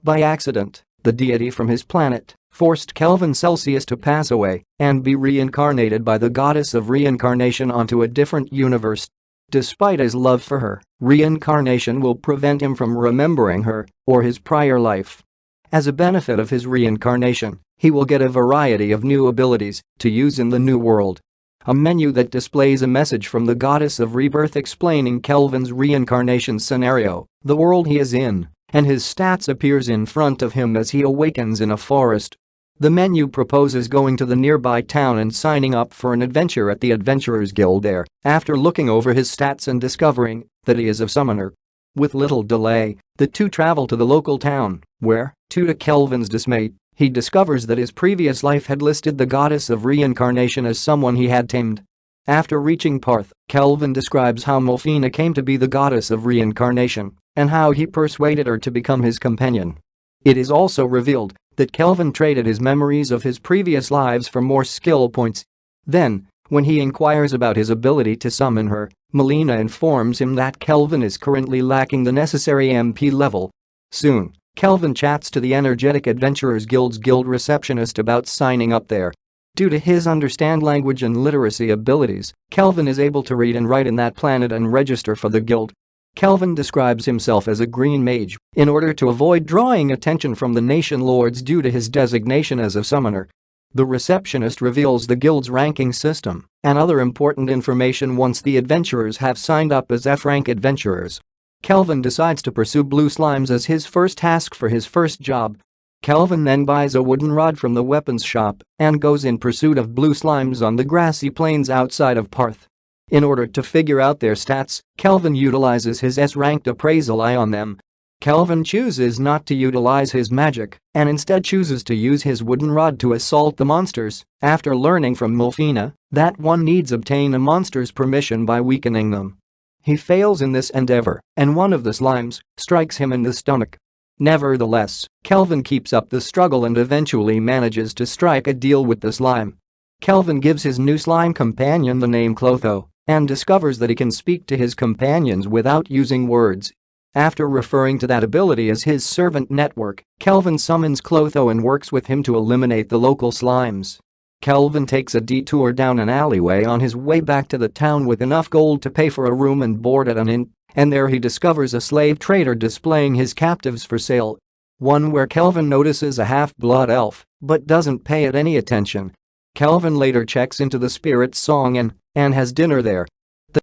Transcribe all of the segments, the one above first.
By accident, the deity from his planet forced Kelvin Celsius to pass away and be reincarnated by the Goddess of Reincarnation onto a different universe. Despite his love for her, reincarnation will prevent him from remembering her or his prior life. As a benefit of his reincarnation, he will get a variety of new abilities to use in the new world. A menu that displays a message from the Goddess of Rebirth explaining Kelvin's reincarnation scenario, the world he is in, and his stats appears in front of him as he awakens in a forest. The menu proposes going to the nearby town and signing up for an adventure at the Adventurers Guild there, after looking over his stats and discovering that he is a summoner. With little delay, the two travel to the local town, where, to Kelvin's dismay, he discovers that his previous life had listed the Goddess of Reincarnation as someone he had tamed. After reaching Parth, Kelvin describes how Melfina came to be the Goddess of Reincarnation and how he persuaded her to become his companion. It is also revealed that Kelvin traded his memories of his previous lives for more skill points. Then, when he inquires about his ability to summon her, Melina informs him that Kelvin is currently lacking the necessary MP level. Soon, Kelvin chats to the Energetic Adventurers Guild's guild receptionist about signing up there. Due to his understand language and literacy abilities, Kelvin is able to read and write in that planet and register for the guild. Kelvin describes himself as a green mage in order to avoid drawing attention from the nation lords due to his designation as a summoner. The receptionist reveals the guild's ranking system and other important information once the adventurers have signed up as F-rank adventurers. Kelvin decides to pursue blue slimes as his first task for his first job. Kelvin then buys a wooden rod from the weapons shop and goes in pursuit of blue slimes on the grassy plains outside of Parth. In order to figure out their stats, Kelvin utilizes his S-ranked appraisal eye on them. Kelvin chooses not to utilize his magic and instead chooses to use his wooden rod to assault the monsters after learning from Melfina that one needs obtain a monster's permission by weakening them. He fails in this endeavor and one of the slimes strikes him in the stomach. Nevertheless, Kelvin keeps up the struggle and eventually manages to strike a deal with the slime. Kelvin gives his new slime companion the name Clotho and discovers that he can speak to his companions without using words. After referring to that ability as his servant network, Kelvin summons Clotho and works with him to eliminate the local slimes. Kelvin takes a detour down an alleyway on his way back to the town with enough gold to pay for a room and board at an inn, and there he discovers a slave trader displaying his captives for sale. One where Kelvin notices a half-blood elf but doesn't pay it any attention. Kelvin later checks into the Spirit's Song and has dinner there.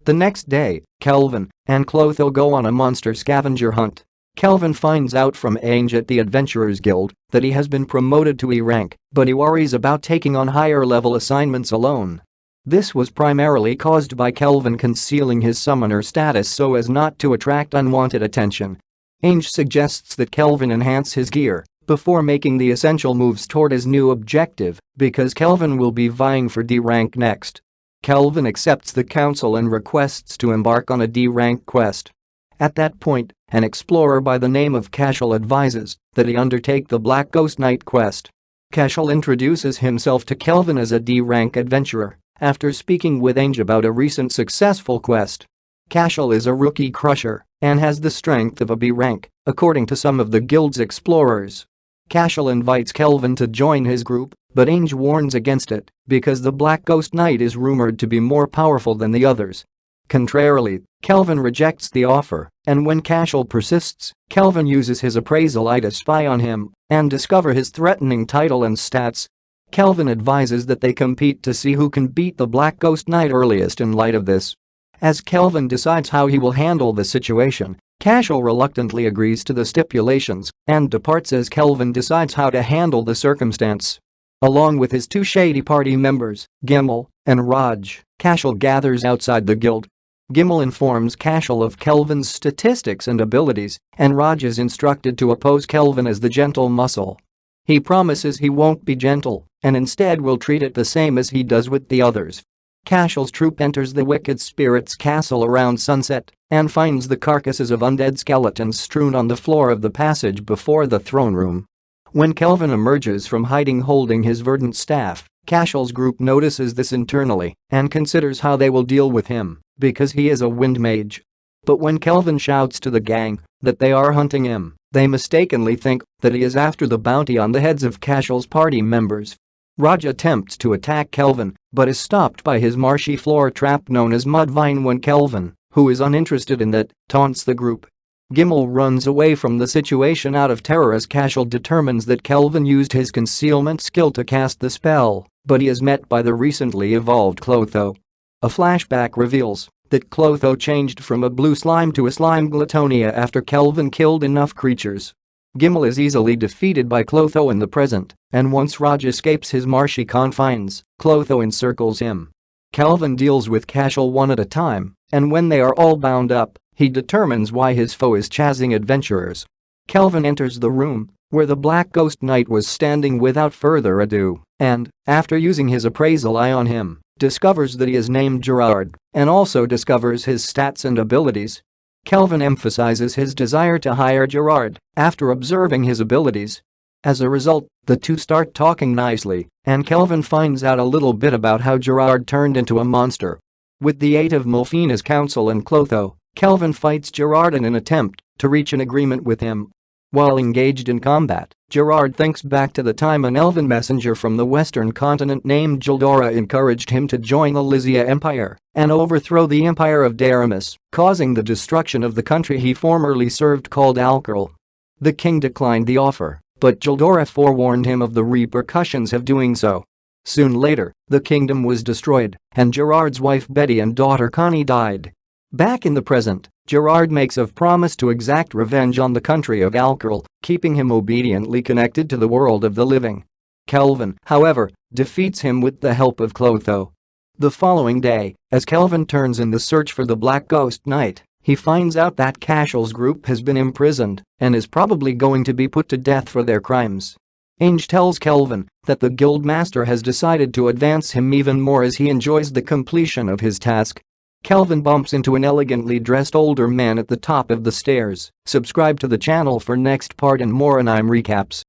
The next day, Kelvin and Clotho go on a monster scavenger hunt. Kelvin finds out from Ange at the Adventurers Guild that he has been promoted to E rank, but he worries about taking on higher level assignments alone. This was primarily caused by Kelvin concealing his summoner status so as not to attract unwanted attention. Ange suggests that Kelvin enhance his gear before making the essential moves toward his new objective because Kelvin will be vying for D rank next. Kelvin accepts the counsel and requests to embark on a D rank quest. At that point, an explorer by the name of Cashel advises that he undertake the Black Ghost Knight quest. Cashel introduces himself to Kelvin as a D rank adventurer after speaking with Ange about a recent successful quest. Cashel is a rookie crusher and has the strength of a B rank, according to some of the guild's explorers. Cashel invites Kelvin to join his group, but Ange warns against it because the Black Ghost Knight is rumored to be more powerful than the others. Contrarily, Kelvin rejects the offer, and when Cashel persists, Kelvin uses his appraisal eye to spy on him and discover his threatening title and stats. Kelvin advises that they compete to see who can beat the Black Ghost Knight earliest in light of this. As Kelvin decides how he will handle the situation, Cashel reluctantly agrees to the stipulations and departs as Kelvin decides how to handle the circumstance. Along with his two shady party members, Gimel and Raj, Cashel gathers outside the guild. Gimel informs Cashel of Kelvin's statistics and abilities, and Raj is instructed to oppose Kelvin as the gentle muscle. He promises he won't be gentle and instead will treat it the same as he does with the others. Cashel's troop enters the Wicked Spirit's castle around sunset and finds the carcasses of undead skeletons strewn on the floor of the passage before the throne room. When Kelvin emerges from hiding holding his verdant staff, Cashel's group notices this internally and considers how they will deal with him because he is a wind mage. But when Kelvin shouts to the gang, that they are hunting him, they mistakenly think that he is after the bounty on the heads of Cashel's party members. Raj attempts to attack Kelvin but is stopped by his marshy floor trap known as Mudvine when Kelvin, who is uninterested in that, taunts the group. Gimel runs away from the situation out of terror as Cashel determines that Kelvin used his concealment skill to cast the spell, but he is met by the recently evolved Clotho. A flashback reveals that Clotho changed from a blue slime to a slime Gluttonia after Kelvin killed enough creatures. Gimel is easily defeated by Clotho in the present, and once Raj escapes his marshy confines, Clotho encircles him. Kelvin deals with Cashel one at a time, and when they are all bound up, he determines why his foe is chasing adventurers. Kelvin enters the room, where the Black Ghost Knight was standing without further ado, and, after using his appraisal eye on him, discovers that he is named Gerard, and also discovers his stats and abilities. Kelvin emphasizes his desire to hire Gerard after observing his abilities. As a result, the two start talking nicely, and Kelvin finds out a little bit about how Gerard turned into a monster. With the aid of Molfina's counsel and Clotho, Kelvin fights Gerard in an attempt to reach an agreement with him. While engaged in combat, Gerard thinks back to the time an elven messenger from the western continent named Gildora encouraged him to join the Lysia Empire and overthrow the Empire of Daramus, causing the destruction of the country he formerly served called Alkerl. The king declined the offer, but Gildora forewarned him of the repercussions of doing so. Soon later, the kingdom was destroyed, and Gerard's wife Betty and daughter Connie died. Back in the present, Gerard makes a promise to exact revenge on the country of Alkerl, keeping him obediently connected to the world of the living. Kelvin, however, defeats him with the help of Clotho. The following day, as Kelvin turns in the search for the Black Ghost Knight, he finds out that Cashel's group has been imprisoned and is probably going to be put to death for their crimes. Inge tells Kelvin that the guildmaster has decided to advance him even more as he enjoys the completion of his task. Kelvin bumps into an elegantly dressed older man at the top of the stairs. Subscribe to the channel for next part and more animerecaps.